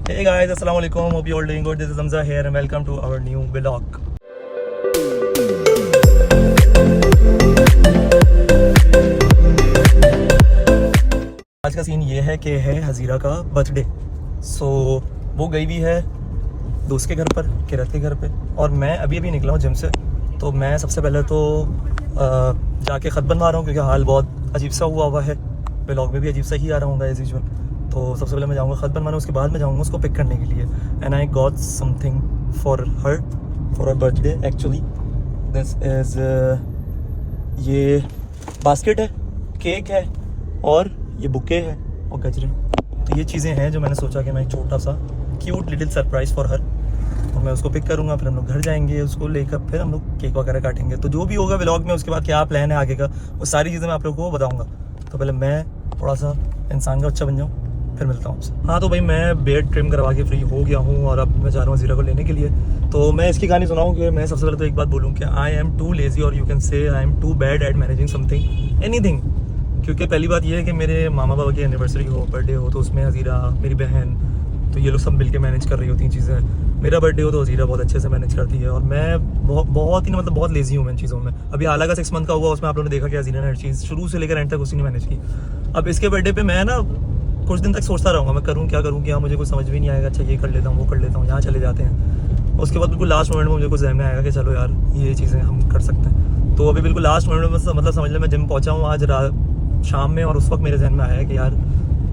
Hey guys, assalamu alaikum. Hope you all doing good. This is Hamza here and welcome to our new vlog. आज का scene ये है कि है हज़ीरा का बर्थडे। वो गई हुई है दोस्त के घर पर, किरत के घर पे, और मैं अभी निकला हूँ जिम से। तो मैं सबसे पहले तो जाके ख़त बनवा रहा हूँ क्योंकि हाल बहुत अजीब सा हुआ है। व्लॉग में भी अजीब सा ही आ रहा हूँ एज यूजुअल। तो सबसे पहले मैं जाऊँगा ख़त बनवाने, उसके बाद मैं जाऊँगा उसको पिक करने के लिए। And I got something for her birthday. Actually this is ये बास्केट है, केक है और ये बुके है और गजरे। तो ये चीज़ें हैं जो मैंने सोचा कि मैं एक छोटा सा cute little surprise for her, और मैं उसको पिक करूँगा। फिर हम लोग घर जाएंगे, उसको लेकर फिर हम लोग केक वगैरह काटेंगे। तो जो भी होगा व्लॉग में, उसके बाद क्या प्लान है आगे का, वो सारी चीज़ें मैं आप लोगों को बताऊँगा। तो पहले मैं थोड़ा सा इंसान का बच्चा बन जाऊँ, फिर मिलता हूँ आपसे। हाँ तो भाई मैं बेड ट्रिम करवा के फ्री हो गया हूँ और अब मैं जा रहा हूँ ज़ीरा को लेने के लिए। तो मैं इसकी कहानी सुनाऊँ कि मैं सबसे पहले तो एक बात बोलूँ कि आई एम टू लेज़ी और you can say I am too bad at managing something anything. क्योंकि पहली बात यह है कि मेरे मामा बाबा की एनिवर्सरी हो, बर्थडे हो, तो उसमें हज़ीरा, मेरी बहन, तो ये लोग सब मिलके मैनेज कर रही होती हैं चीज़ें। मेरा बर्थडे हो तो हज़ीरा बहुत अच्छे से मैनेज करती है और मैं बहुत ही मतलब बहुत लेज़ी हूँ मैं इन चीज़ों में। अभी आला का 6 मंथ का हुआ, उसमें आप लोगों ने देखा कि हज़ीरा ने हर चीज़ शुरू से लेकर एंड तक उसी ने मैनेज की। अब इसके बर्थडे पे मैं ना कुछ दिन तक सोचता रहूँगा मैं करूँ क्या, मुझे कुछ समझ भी नहीं आएगा। अच्छा ये कर लेता हूँ, वो कर लेता हूँ, यहाँ चले जाते हैं। उसके बाद बिल्कुल लास्ट मोमेंट में मुझे कुछ जहन में आएगा कि चलो यार ये चीज़ें हम कर सकते हैं। तो अभी बिल्कुल लास्ट मोमेंट में मतलब समझ लें मैं जिम पहुँचा हूँ आज शाम में, और उस वक्त मेरे जहन में आया कि यार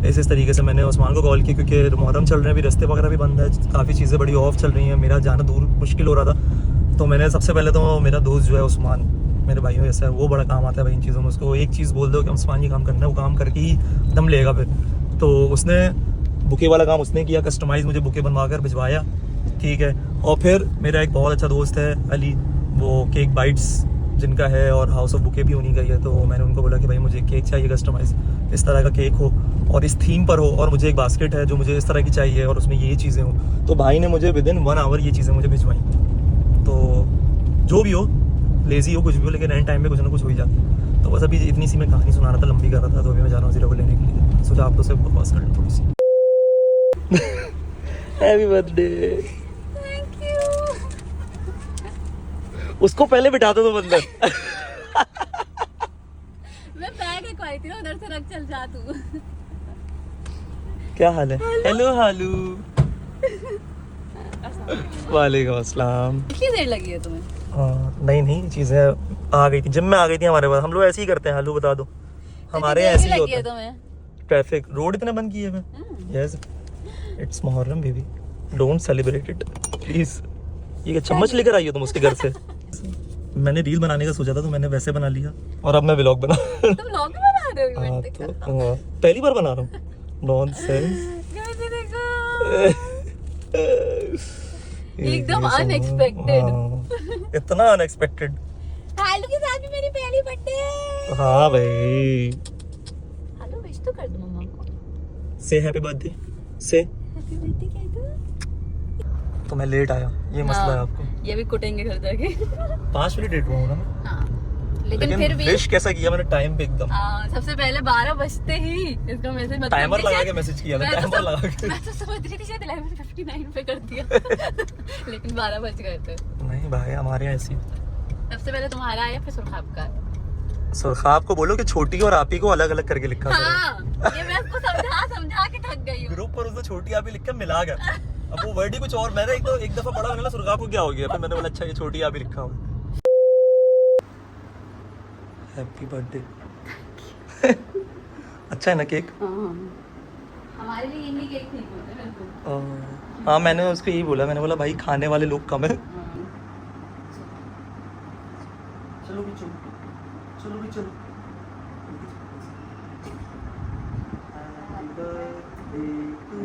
इस तरीके से मैंने उस्मान को कॉल की क्योंकि मुहर्रम चल रहे हैं, अभी रास्ते वगैरह भी बंद है, काफ़ी चीज़ें बड़ी ऑफ चल रही हैं, मेरा जाना दूर मुश्किल हो रहा था। तो मैंने सबसे पहले तो मेरा दोस्त जो है उस्मान, मेरे भाइयों जैसा है, वो बड़ा काम आता है भाई इन चीज़ों में। उसको एक चीज़ बोल दो कि उस्मान ये काम करना है, वो काम करके ही दम लेगा फिर। तो उसने बुके वाला काम उसने किया, कस्टमाइज़ मुझे बुके बनवा कर भिजवाया, ठीक है। और फिर मेरा एक बहुत अच्छा दोस्त है अली, वो केक बाइट्स जिनका है और हाउस ऑफ बुके भी उन्हीं का ही है। तो मैंने उनको बोला कि भाई मुझे केक चाहिए कस्टमाइज़, इस तरह का केक हो और इस थीम पर हो, और मुझे एक बास्केट है जो मुझे इस तरह की चाहिए और उसमें ये चीज़ें हो। तो भाई ने मुझे विदिन 1 आवर ये चीज़ें मुझे भिजवाई। तो जो भी हो, लेज़ी हो, कुछ भी हो, लेकिन एंड टाइम में कुछ ना कुछ हो ही जाता। तो बस अभी इतनी सी मैं कहानी सुना रहा था, लंबी कर रहा था। तो अभी मैं जा रहा हूँ ज़ीरा को लेने के लिए। सोचा आप तो से बकवास कर लो थोड़ी सी। Happy birthday. Thank you. उसको पहले बिठा दो तो अंदर। मैं बैग रखवाई थी ना, उधर से रख, चल जा तू। क्या हाल है? हेलो हालू। वालेकुम अस्सलाम। कितनी देर लगी है तुम्हें? नहीं चीज़ें आ गई थी, जिम में आ गई थी हमारे पास। हम लोग ऐसे ही करते हैं, हालू बता दो, हमारे ऐसे ही होता है। ट्रैफिक रोड इतने बंद किए हुए। Yes it's Muharram baby, don't celebrate it please. ये चम्मच लेकर आई हो तुम उसके घर से? मैंने रील बनाने का सोचा था तो मैंने वैसे बना लिया, और अब मैं व्लॉग बना। तुम व्लॉग भी बना रहे हो इवेंट का? तो पहली बार बना रहा हूँ। नॉनसेंस। एकदम अनएक्सपेक्टेड। इतना अनएक्सपेक्टेड। हालू के साथ भी मेरी पहली बर्थडे। हाँ भाई, हालू विश तो कर दो मम्मा को। से हैप्पी बर्थडे, से हैप्पी बर्थडे कह दो। तो मैं लेट आया, ये मसला है आपको। ये भी कुटेंगे घर जाके। 5 मिनट लेट हुआ हूँ ना मैं। हाँ लेकिन फिर भी विश कैसा किया मैंने टाइम पे एकदम। सबसे पहले 12 बजते ही इसका मैसेज मतलब टाइमर लगा के मैसेज किया था, टाइमर लगा के। मैं तो समझ रही थी शायद 11:59 पे कर दिया। लेकिन 12 बज गए थे। नहीं भाई हमारे यहाँ ऐसी। सबसे पहले तुम्हारा आया, फिर सुरखाब का। सुरखाब को बोलो कि छोटी और आपी को अलग अलग करके लिखा था। हाँ ये मैं उसको समझा के थक गई हूँ। ग्रुप पर उसने छोटी आपी लिख के मिला गया। अब वो वर्ड ही कुछ और, मैंने एक दफा पढ़ा, मैंने सुरखाब को क्या हो गया, फिर मैंने बोला अच्छा ये छोटी आपी लिखा हुआ। Happy birthday. अच्छा है ना केक? हमारे लिए इंडी केक ठीक होता है। हाँ मैंने उसको यही बोला, मैंने बोला भाई खाने वाले लोग कम है। चलो भी चलो, चलो भी चलो। Happy birthday to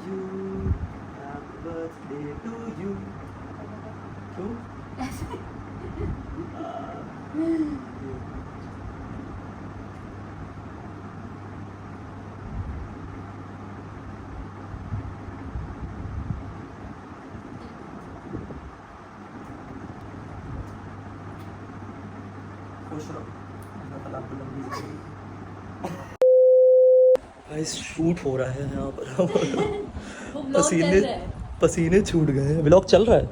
you, happy birthday to you. क्यों? खुश रहो, अल्लाह ताला आपको लंबी जिंदगी। गाइस शूट हो रहा है यहाँ पर। vlog चल पसीने रहा है। पसीने छूट गए। व्लॉग चल रहा है?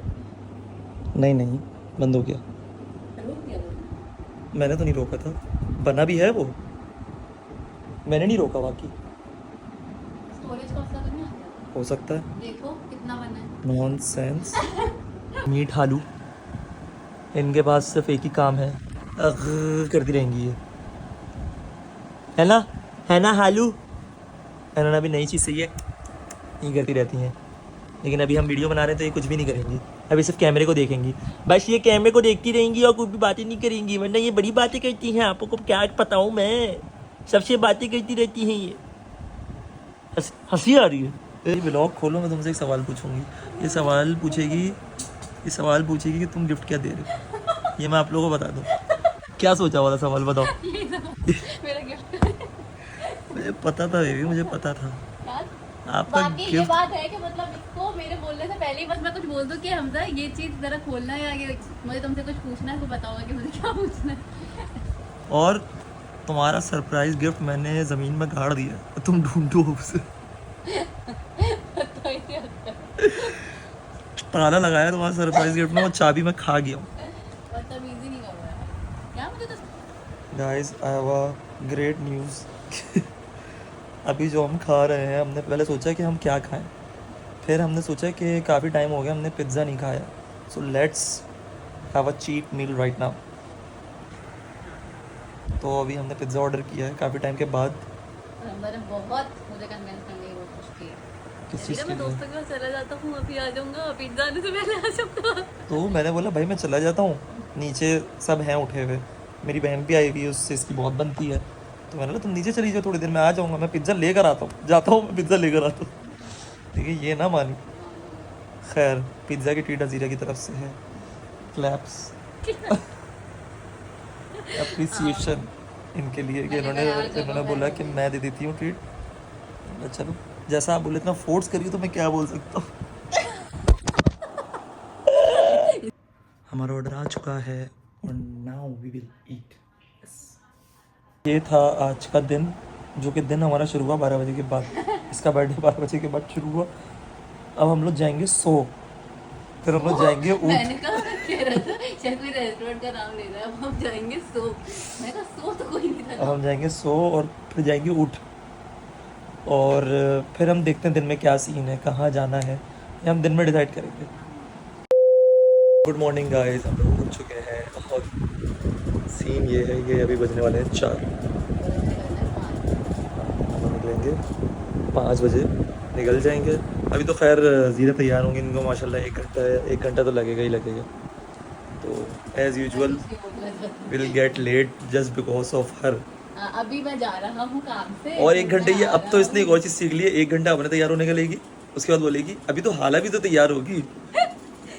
नहीं नहीं, बंद हो गया। रोक दिया तुमने। मैंने तो नहीं रोका था, बना भी है वो, मैंने नहीं रोका। बाकी स्टोरेज कॉस्ट का तो नहीं आता। हो सकता है। देखो कितना बना है। नॉनसेंस। मीट आलू, इनके पास सिर्फ एक ही काम है, अग करती रहेंगी ये, है ना हालू। इन्होंने अभी नई चीज़ सही है, ये करती रहती हैं। लेकिन अभी हम वीडियो बना रहे हैं तो ये कुछ भी नहीं करेंगी, अभी सिर्फ कैमरे को देखेंगी। बस ये कैमरे को देखती रहेंगी और कुछ भी बातें नहीं करेंगी, वरना ये बड़ी बातें करती हैं। आपको क्या बताऊँ मैं, सबसे बातें करती रहती हैं ये। हंसी आ रही है। ये व्लॉग खोलो, मैं तुमसे एक सवाल पूछूंगी। ये सवाल पूछेगी कि तुम गिफ्ट क्या दे रहे हो। ये मैं आप लोगों को बता दूँ। क्या सोचा हुआ था सवाल, बताओ। मेरा गिफ्ट मुझे पता था बेबी, मुझे पता था यार। आपका बाकी ये गिफ्ट। बात है कि मतलब इसको मेरे बोलने से पहले ही बस मैं कुछ बोल दूं कि हमजा ये चीज जरा खोलना है, या मुझे तुमसे कुछ पूछना है तो पता होगा कि मुझे क्या पूछना है। और तुम्हारा सरप्राइज गिफ्ट मैंने ज़मीन में गाड़ दिया, तुम ढूंढो उसे। पता ही नहीं होता। ताला लगाया तुम्हारा सरप्राइज गिफ्ट में और चाबी मैं खा गया हूँ। बदतमीजी नहीं कर रहा है क्या मुझे तो। Guys I have a great news. अभी जो हम खा रहे हैं, हमने पहले सोचा कि हम क्या खाएं, फिर हमने सोचा कि काफ़ी टाइम हो गया हमने पिज़्ज़ा नहीं खाया, so let's have a cheat meal right now. तो अभी हमने पिज़्ज़ा ऑर्डर किया है काफ़ी टाइम के बाद। मैंने बहुत मुझे कन्विंस करने की कोशिश की है। किस चीज़ के मैं लिए? दोस्तों के पास चला जाता हूँ, अभी आ जाऊंगा, पिज्जा आने से पहले आ जाऊंगा। तो मैंने बोला भाई मैं चला जाता हूँ, नीचे सब हैं उठे हुए, मेरी बहन भी आई हुई है, उससे इसकी बहुत बनती है। तो मैंने बोला तुम नीचे चली जाओ, थोड़ी देर में आ जाऊँगा, मैं पिज़्ज़ा लेकर आता हूँ, जाता हूँ मैं पिज़्ज़ा लेकर आता हूँ। ठीक है, ये ना मानी। खैर, पिज़्ज़ा की ट्रीट हज़ीरा की तरफ से है, क्लैप्स अप्रिसिएशन इनके लिए कि इन्होंने बोला कि मैं दे देती हूँ ट्रीट। चलो जैसा आप बोले, इतना फोर्स करिए तो मैं क्या बोल सकता हूँ। हमारा ऑर्डर आ चुका है और नाउ वी विल ईट। ये था आज का दिन, जो कि दिन हमारा शुरू हुआ 12 बजे के बाद। इसका बर्थडे 12 बजे के बाद शुरू हुआ। अब हम लोग जाएंगे सो, फिर हम लोग जाएंगे ऊट। मैंने कहा कह रहा था शायद कोई रेस्टोरेंट का नाम ले रहा है, अब हम जाएंगे सो। मैं कहा सो तो कोई नहीं अब था। हम जाएंगे सो और फिर जाएंगे ऊट, और फिर हम देखते हैं दिन में क्या सीन है, कहाँ जाना है, ये हम दिन में डिसाइड करेंगे। गुड मॉर्निंग गाइस, हम लोग उठ चुके हैं और सीन ये है, ये अभी बजने वाले हैं 4। हम निकलेंगे 5 बजे, निकल जाएंगे। अभी तो खैर ज़ीरा तैयार होंगे, इनको माशाल्लाह 1 घंटा तो लगेगा ही लगेगा। तो as usual will get let just because of her. अभी मैं जा रहा हूँ काम से और 1 घंटे ये, अब तो इसने एक और चीज़ सीख ली है, 1 घंटा अपने तैयार होने का लेगी, उसके बाद बोलेगी अभी तो हाला भी तो तैयार होगी।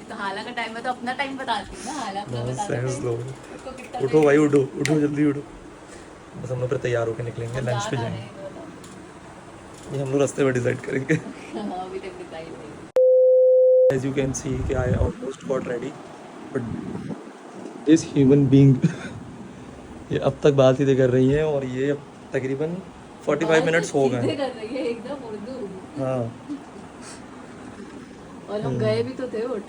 तो हाला का टाइम है तो अपना टाइम बताती हूँ ना, हाला अपना बताती सेंस हूँ। लो। उसको कितना उठो भाई, उठो उठो जल्दी उठो। बस हम लोग फिर तैयार होकर निकलेंगे, लंच पे जाएंगे। ये हम लोग रास्ते में डिसाइड करेंगे। हाँ, अभी तक डिसाइड नहीं। As you can see कि I almost got ready, but this human being ये अब तक बात सीधे कर रही है और ये अब तकरीबन 45 मिनट्स हो सीधे गए। कर रही है एकदम उर्दू। हाँ और हम गए भी तो थे उठ।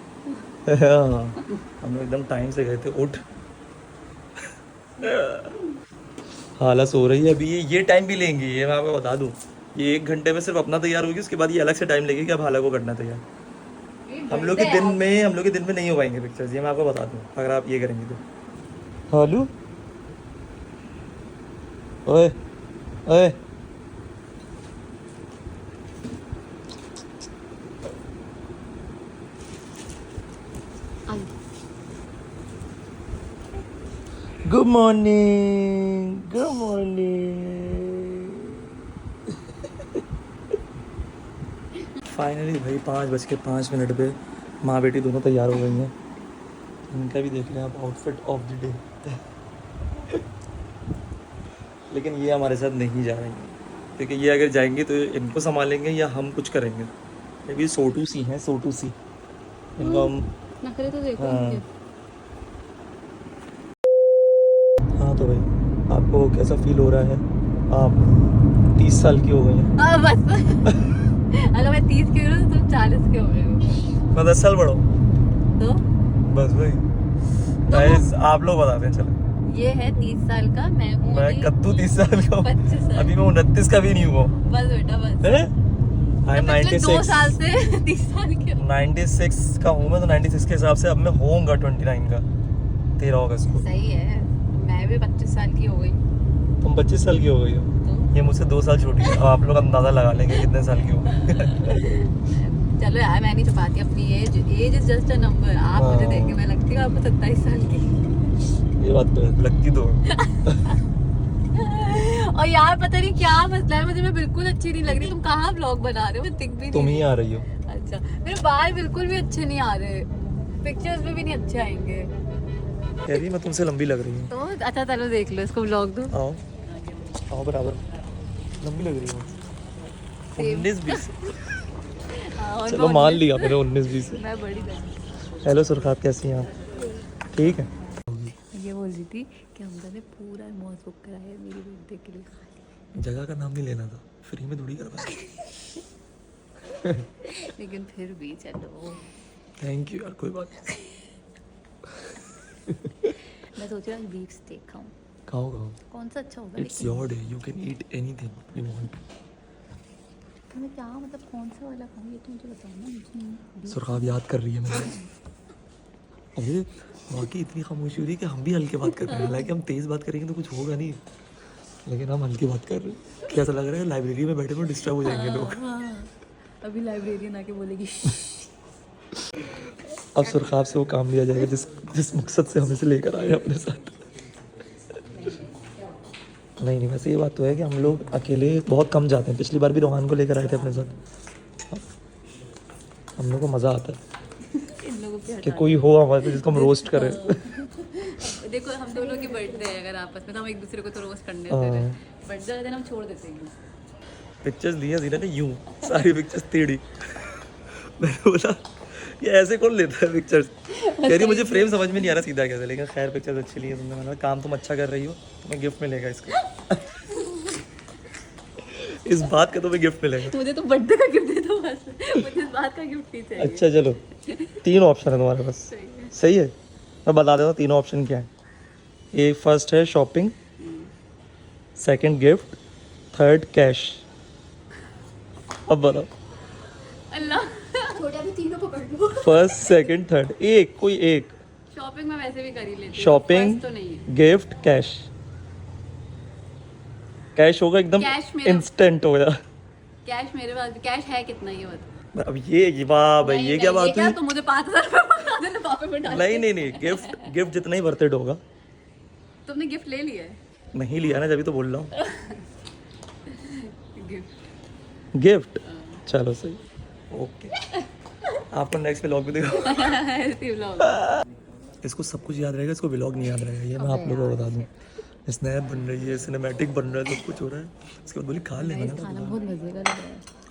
हाँ, हम लोग एकदम टाइम से गए थे उठ। हाला सो रही है अभी, ये टाइम भी लेंगी, ये मैं आपको बता दूँ। ये 1 घंटे में सिर्फ अपना तैयार होगी, उसके बाद ये अलग से टाइम लेगी कि अब हाला को करना तैयार। हम लोग के दिन में नहीं हो पाएंगे पिक्चर्स, ये मैं आपको बता दूँ, अगर आप ये करेंगे तो। हालू, ओए ओए, good morning, good morning. Finally भाई 5:05 पे माँ बेटी दोनों तैयार हो गई हैं। इनका भी देख लें आप, आउटफिट ऑफ द डे। लेकिन ये हमारे साथ नहीं जा रही हैं, क्योंकि ये अगर जाएंगी तो इनको संभालेंगे या हम कुछ करेंगे। ये भी सोटू सी हैं, सोटू सी। इनको हम नखरे तो देखो हाँ। इनके। हाँ तो भाई आपको कैसा फील हो रहा है? आप 30 साल की हो गई हैं। बस अगर मैं 30 की हूँ तो तुम 40 के हो गए हो मैं 10 साल बड़ा हूँ तो बस भाई। गाइस आप लोग बताते हैं चलो। ये है 30 साल का, मैं हूँ मैं अभी कद्दू 30 साल का हूँ 25 साल। अभी मैं 29 का भी नहीं हुआ। बस बेटा बस आई एम मैं पिछले 2 साल 96 से 30 साल के हूँ। 96 का हूँ मैं, तो 96 के हिसाब से अब मैं होऊंगा 29 का 13 अगस्त को। सही है, मैं भी 25 साल की हो गई तुम 25 साल की हो गई हो, तो ये मुझसे 2 साल छोटी है। अब आप लोग अंदाजा लगा लेंगे कितने साल की हो। चलो यार मैं नहीं छुपाती अपनी age is just a number. आप मुझे हाँ। देख के मैं लगती हूँ आपको 27 साल की। ये बात तो है, लगती तो है। और यार पता नहीं क्या मसला है, मुझे मैं बिल्कुल अच्छी नहीं लग रही। तुम कहाँ व्लॉग बना रहे हो, मैं दिख भी तुम नहीं ही आ रही हो। रही। अच्छा मेरे बाल बिल्कुल भी अच्छे नहीं आ रहे, पिक्चर्स में भी नहीं अच्छे आएंगे। कह रही है मैं तुमसे लंबी लग रही हूँ। तो अच्छा चलो देख लो इसको, व्लॉग दो। आओ आओ बराबर, लंबी लग रही हूँ। Same. 19-20 हाँ, और चलो मैं मान 19 लिया मैंने 19-20। मैं बड़ी लगी। हेलो सुरखात, कैसी हैं आप? ठीक है। ये बोल रही थी कि हमदा ने पूरा मॉल बुक कराया है मेरी बर्थडे के लिए, जगह का नाम नहीं लेना था, फ्री में थोड़ी करवा। लेकिन फिर भी चलो। थैंक यू यार, कोई बात नहीं। मैं सोच रहा हूँ बीफ स्टेक खाऊं। खाओ खाओ, कौन सा अच्छा होगा? It's your day, you can eat anything you want. तो मैं क्या मतलब कौन सा वाला खाऊं, ये तो मुझे बताओ ना। मुझे सुरखाब याद कर रही है मुझे। अरे बाकी इतनी खामोशी हो रही है कि हम भी हल्के बात कर रहे हैं। हालांकि हम तेज बात करेंगे तो कुछ होगा नहीं, लेकिन हम हल्की बात कर रहे हैं। कैसा लग रहा है लाइब्रेरी में बैठे हुए डिस्टर्ब हो जाएंगे लोग। हाँ, अभी लाइब्रेरियन आके बोलेगी अब सुरखाब से वो काम लिया जाएगा जिस मकसद से हम इसे लेकर आए हैं अपने साथ। नहीं वैसे ये बात तो है कि हम लोग अकेले बहुत कम जाते हैं। पिछली बार भी रोहान को लेकर आए थे अपने साथ। हम लोग को मज़ा आता है इन लोगों पे कि कोई हो हमारे साथ जिसको हम रोस्ट करें। देखो हम दोनों की बर्थडे है, अगर आपस में तो हम एक दूसरे को तो रोस्ट करने हाँ। देते हैं, बर्थडे वाले दिन हम छोड़ देते हैं। पिक्चर्स ली हैं जीना ने यूं, सारी पिक्चर्स टेढ़ी। मैंने बोला ये ऐसे कौन लेता है पिक्चर्स। कह रही मुझे फ्रेम समझ में नहीं आ रहा सीधा कैसे, लेकिन खैर पिक्चर्स अच्छी ली है तुमने। मैंने कहा काम तुम अच्छा कर रही हो, तुम्हें गिफ्ट मिलेगा इसका। इस बात का तुम्हें गिफ्ट मिलेगा। मुझे तो बर्थडे का गिफ्ट दे दो बस, मुझे इस बात का गिफ्ट नहीं चाहिए। अच्छा चलो, 3 ऑप्शन है तुम्हारे पास। सही है, मैं बता देता हूँ 3 ऑप्शन क्या है। ये फर्स्ट है shopping, second gift, third cash. अब बताओ, अल्लाह छोटा भी तीनों पकड़ लो। फर्स्ट सेकंड थर्ड, एक कोई एक। शॉपिंग में वैसे भी कर ही लेती हूँ, शॉपिंग, फर्स्ट तो नहीं है। Gift, cash. कैश होगा एकदम कैश मेरा- इंस्टेंट हो गया। कैश मेरे पास, कैश है कितना ये बता। अब ये वाह भाई, ये क्या बात क्या हुई। तो मुझे 5,000 रुपये बता देना पापा में डाल के। नहीं गिफ्ट जितना ही बर्थडे होगा। तुमने गिफ्ट ले लिया है? नहीं लिया ना, जब तो बोल रहा हूँ। गिफ्ट गिफ्ट चलो सही, ओके। आपको नेक्स्ट व्लॉग में देखो। ऐसी व्लॉग। इसको सब कुछ याद रहेगा, इसको व्लॉग नहीं याद रहेगा। ये मैं आप लोगों को बता दूँ। स्नैप बन रही है, सिनेमैटिक बन रहा है, सब कुछ हो रहा है। उसके बाद बोली खा लेना ना। खाना बहुत मजे का लग रहा है।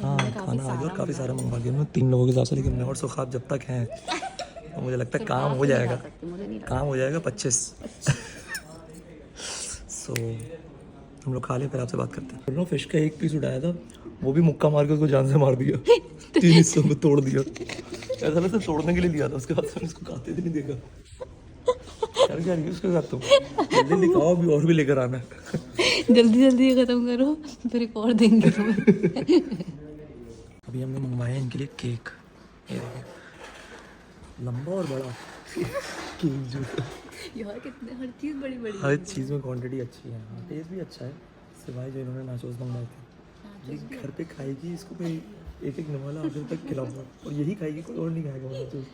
हाँ खाना आ गया और काफ़ी सारा मंगवा लिया मैं 3 लोगों के हिसाब से। लेकिन मैं और सुखाब जब तक हैं तो मुझे लगता है काम हो जाएगा। मुझे नहीं काम हो जाएगा 25। सो हम लोग खा लें, फिर आपसे बात करते हैं। बोल रहा हूँ फिश का एक पीस उठाया था, वो भी मुक्का मार के उसको जान से मार दिया। 3 हिस्सों में तोड़ दिया। ऐसा लगता है तोड़ने के लिए लिया था, उसके बाद मैंने उसको खाते भी नहीं देखा। यार क्या रही है उसके साथ तुम, जल्दी दिखाओ अभी और भी लेकर आना है। जल्दी खत्म करो, फिर एक और देंगे तुम्हें। अभी हमने मंगवाया इनके लिए केक। ये देखिए, लंबा और बड़ा केक जो यार कितने हर चीज बड़ी बड़ी। हर चीज़ में क्वांटिटी अच्छी है। हाँ टेस्ट भी अच्छा है। सिवाय जो इन्होंने नाचोस मंगवाए थे, ये घर पे खाएगी, इसको मैं एक निवाला आधे तक खिलाऊंगा और यही खाएगी, कोई और नहीं खाएगा नाचोस।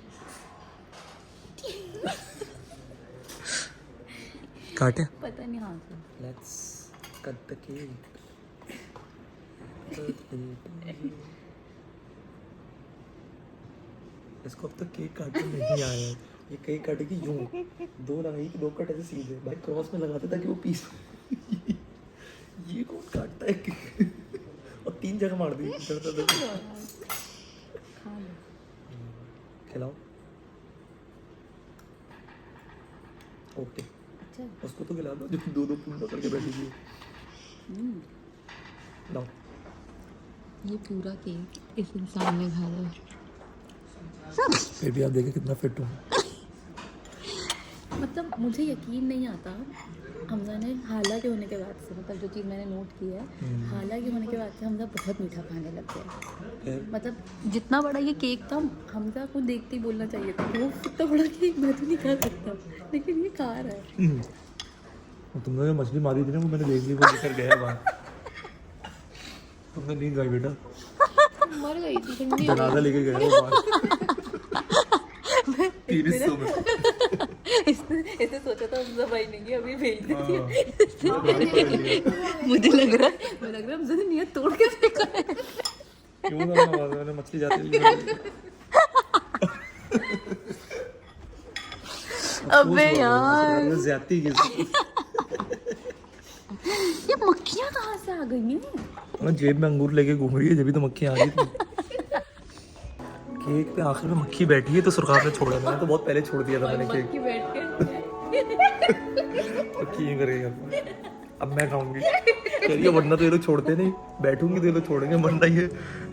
काटे पता नहीं हाथ से। Let's cut the cake. इसको अब तक केक काटने नहीं आया है। ये केक काटेगी यूं, 2 लगाई कि 2 कट ऐसे सीधे भाई क्रॉस में लगाते ताकि वो पीस। ये कौन काटता है केक? और 3 जगह मार दी। खिलाओ। ओके उसको तो खिला दो जो 2-2 पूंडा करके बैठी थी। लाओ ये पूरा केक इस इंसान ने खाया। फिर भी आप देखें कितना फिट हूँ। मतलब मुझे यकीन नहीं आता, हमजा ने हालांकि होने के बाद से, मतलब जो चीज़ मैंने नोट की है, हालांकि होने के बाद से हमजा बहुत मीठा खाने लग गया। मतलब जितना बड़ा ये केक था, हमजा को देखते ही बोलना चाहिए था वो इतना बड़ा केक मैं तो नहीं खा सकता, लेकिन ये खा रहा है। तुमने जो मछली मारी थी ना, वो मैंने देख ली, वो लेकर गया बाहर। तुमने नहीं खाई बेटा, मर गई थी ठंडी हो जनाजा लेके गया वो बाहर। 300 में इसने सोचा था हमजा भाई ने कि अभी भेज देती है। मुझे लग रहा है हमजा ने नियत तोड़ के फेंका है। क्यों ना मैंने मछली जाती है। अबे यार ज्यादती की ये मक्खियाँ कहाँ से आ गई हैं? मैं जेब में अंगूर लेके घूम रही है, जब भी तो मक्खी आ गई थी। केक पे आखिर में मक्खी बैठी है तो सुरखाब ने छोड़ा, मैंने तो बहुत पहले छोड़ दिया था मैंने केक। मक्खी बैठ के मक्खी यूं करेगी, अब मैं खाऊंगी। कह रही है वरना तो ये लोग छोड़ते नहीं, बैठूंगी तो ये लोग छोड़ेंगे, वरना ये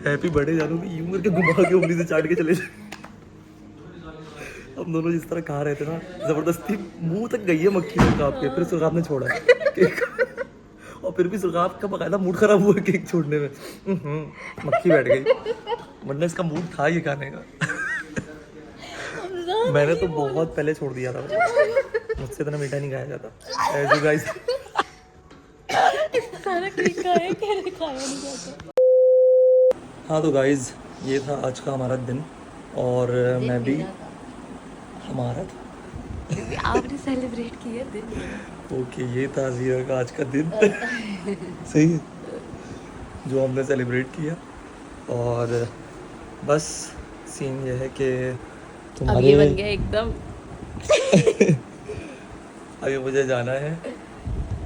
हैप्पी बर्थडे जानूंगी यूं करके घुमा के उंगली से चाट के चले जाए। हम दोनों जिस तरह खा रहे थे ना, जबरदस्ती मुंह तक गई है मक्खी सुरखाब के, फिर सुरखाब ने छोड़ा केक। और फिर भी सुरखाब का बकायदा मूड खराब हुआ केक छोड़ने में। मक्खी बैठ गई, वरना इसका मूड था ये खाने का। मैंने तो बहुत पहले छोड़ दिया था, मुझसे इतना मीठा नहीं खाया जाता। ऐसे गाइस सारा केक खाया, कैसे खाया नहीं जाता। हाँ तो गाइस ये था आज का हमारा दिन, और मैं भी हमारा था। आपने सेलिब्रेट किया दिन। ओके ये था जीरा का आज का दिन। सही है, जो हमने सेलिब्रेट किया। और बस सीन ये है कि अब तुम्हारे ये बन गया एकदम। अभी मुझे जाना है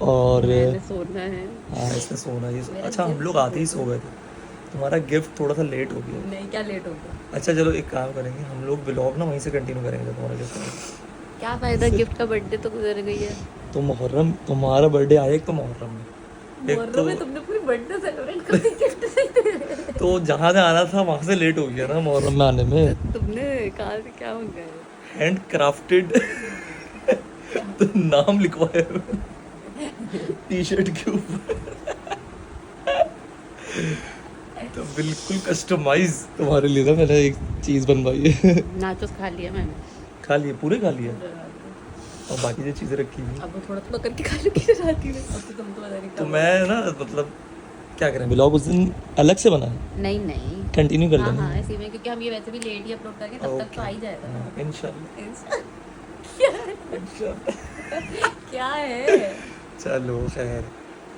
और मैंने सोना है। हाँ इसमें सोना ही अच्छा हम लोग आते ही सो गए थे, तुम्हारा गिफ्ट थोड़ा सा लेट हो गया। नहीं क्या लेट हो गया? अच्छा चलो एक काम करेंगे, हम लोग व्लॉग ना वहीं से कंटिन्यू करेंगे तुम्हारा गिफ्ट। क्या फायदा, गिफ्ट का बर्थडे तो गुजर गई है। तो मुहर्रम तुम्हारा बर्थडे आया एक तो मुहर्रम में, एक मुहर्रम में तुमने पूरी बर्थडे सेलिब्रेट कर दी, गिफ्ट नहीं दे। तो जहाँ से आना था वहाँ से लेट हो गया ना मुहर्रम में आने में। तुमने कहा से क्या मंगाया? हैंड क्राफ्टेड तो नाम लिखवाया टी शर्ट के ऊपर। तो बिल्कुल कस्टमाइज तुम्हारे लिए ना मैंने एक चीज़ बनवाई है। नाचोस खा लिया मैंने। खा लिए, पूरे खा लिए, और बाकी जो चीज़ें रखी हुई। अब वो थोड़ा थोड़ा करके खा लूँगी रात में। अब तो तुम तो पता नहीं तो कब। मैं ना मतलब क्या करें, ब्लॉग उस दिन अलग से बना है, नहीं नहीं कंटिन्यू कर हाँ लेना। हाँ इसी में, क्योंकि हम ये वैसे भी लेट ही अपलोड करेंगे, तब तक तो आ ही जाएगा। इंशाल्लाह क्या है? चलो खैर,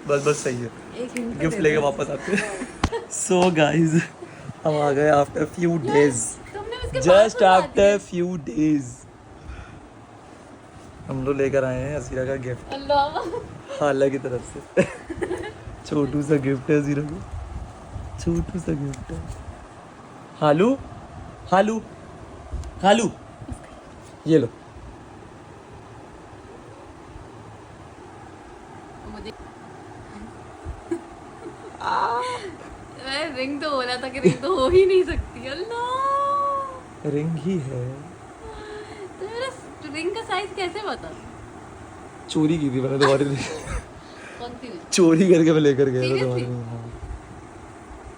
बस सही है, एक हिंट गिफ्ट लेके वापस आते हैं। सो गाइस हम आ गए आफ्टर फ्यू डेज, तुमने उसके जस्ट आफ्टर फ्यू डेज हम लोग लेकर आए हैं हसीरा का गिफ्ट, अल्लाह हाला की तरफ से। छोटू सा गिफ्ट है हसीरा को, छोटू सा गिफ्ट है। हालू हालू हालू ये लो। मुझे मैं रिंग तो बोला था कि रिंग तो हो ही नहीं सकती। अल्लाह, रिंग ही है, तो मेरा रिंग का साइज कैसे पता? चोरी की थी मैंने तुम्हारी रिंग, कौन सी? चोरी करके मैं लेकर गया था Seriously? तुम्हारी रिंग। हाँ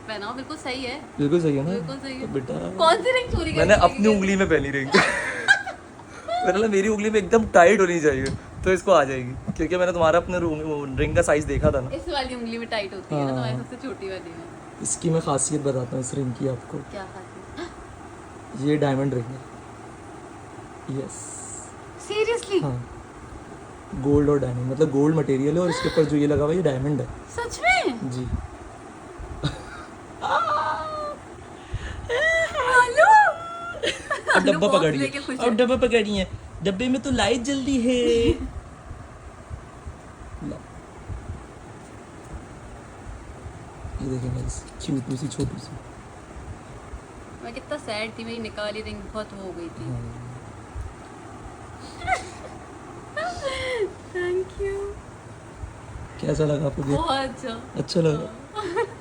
पहनाओ, बिल्कुल सही है। बिल्कुल सही है ना, बिल्कुल सही है। तो बेटा कौन सी रिंग चोरी मैंने करके अपनी उंगली में पहनी रिंग। मैंने बोला मेरी उंगली में एकदम टाइट होनी चाहिए तो इसको आ जाएगी, क्योंकि मैंने तुम्हारा अपने रिंग का साइज देखा था ना। इस वाली उंगली में टाइट होती है ना, हाँ। तुम्हारी सबसे छोटी वाली में। इसकी मैं खासियत बताता हूँ इस रिंग की आपको, क्या खाती? ये डायमंड रिंग है। Yes seriously? हाँ, गोल्ड और डायमंड, मतलब गोल्ड मटेरियल है और इसके ऊपर जो ये लगा हुआ है ये डायमंड है सच में? जी। हेलो, अब डब्बा box पकड़िए, लेके खुश है। अब डब्बा पकड़िए, डब्बे में तो लाइट जल्दी है। ला। ये देखें गाइस, क्यूट सी छोटी सी। मैं कितना सैड थी, मेरी निकाह वाली रिंग बहुत वो हो गई थी। Thank you. कैसा लगा आपको? बहुत अच्छा। अच्छा लगा।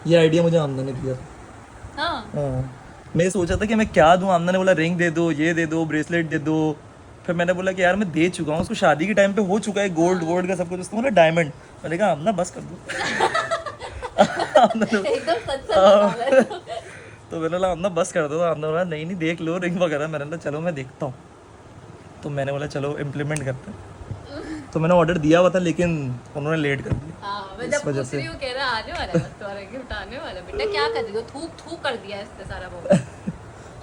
ये आइडिया मुझे आमदा ने दिया था। हाँ मैं सोचा था कि मैं क्या दूँ, आमना ने बोला रिंग दे दो, ये दे दो, ब्रेसलेट दे दो। फिर मैंने बोला कि यार मैं दे चुका हूँ उसको, शादी के टाइम पे हो चुका है गोल्ड वोल्ड का सब कुछ, उसको बोला डायमंड। मैंने कहा आमना बस कर दो। आमना ने- एकदम सच है। तो मैंने बोला आमना बस कर दो, तो आमना बोला नहीं नहीं देख लो रिंग वगैरह। मैंने बोला चलो मैं देखता हूँ। तो मैंने बोला चलो इम्प्लीमेंट करते हैं। तो मैंने ऑर्डर दिया हुआ था लेकिन उन्होंने लेट कर दिया। हाँ मैं इस जब वजह पूछ से। रही हूँ कह रहा आने वाला है बस तुम्हारा गिफ्ट आने वाला है। बेटा क्या कर रही हो, थूक थूक कर दिया है इसने सारा वो।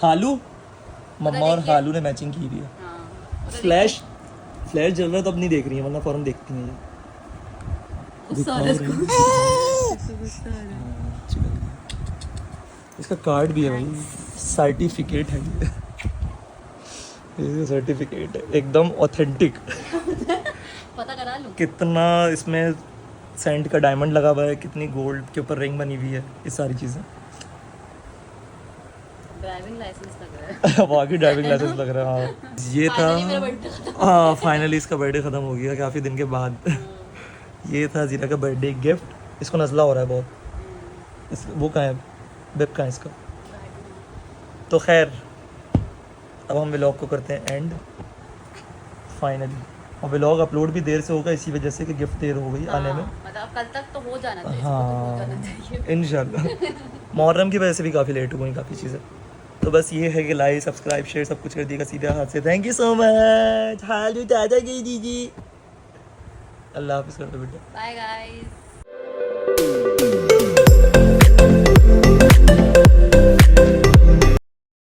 हालू मम्मा और देखिए। हालू ने मैचिंग की हुई है। हाँ फ्लैश फ्लैश जल रहा है तो अब नहीं देख रही है, वरना फौरन देखती हैं ये। गुस्सा आ रहा है इसको। गुस्सा आ रहा है। इसका कार्ड भी है भाई, सर्टिफिकेट है ये सर्टिफिकेट है एकदम ऑथेंटिक। पता करा लूँ। कितना इसमें सेंट का डायमंड लगा हुआ है, कितनी गोल्ड के ऊपर रिंग बनी हुई है, ये सारी चीज़ें। ड्राइविंग लाइसेंस लग रहा है। वाकई ड्राइविंग लाइसेंस लग रहा है। हाँ ये Finally मेरा था। birthday खत्म। हाँ फाइनली इसका बर्थडे ख़त्म हो गया काफ़ी दिन के बाद। ये था जीरा का बर्थडे गिफ्ट। इसको नज़ला हो रहा है बहुत। इस वो कहाँ है, बेब कहाँ है इसका। तो खैर अब हम व्लॉग को करते हैं एंड फाइनली। और व्लॉग अपलोड भी देर से होगा इसी वजह से कि गिफ्ट देर हो गई आने में। हाँ, मतलब कल तक तो हो जाना चाहिए। इसको तो हो जाना चाहिए। हाँ इंशाल्लाह। मुहर्रम की वजह से भी काफ़ी लेट हो गई काफ़ी चीज़ें। तो बस ये है कि लाइक सब्सक्राइब शेयर सब कुछ कर दिएगा सीधे हाथ से। Thank you so much. हालू दादा की दीदी। अल्लाह हाफिज़ कर दो बेटा। Bye guys.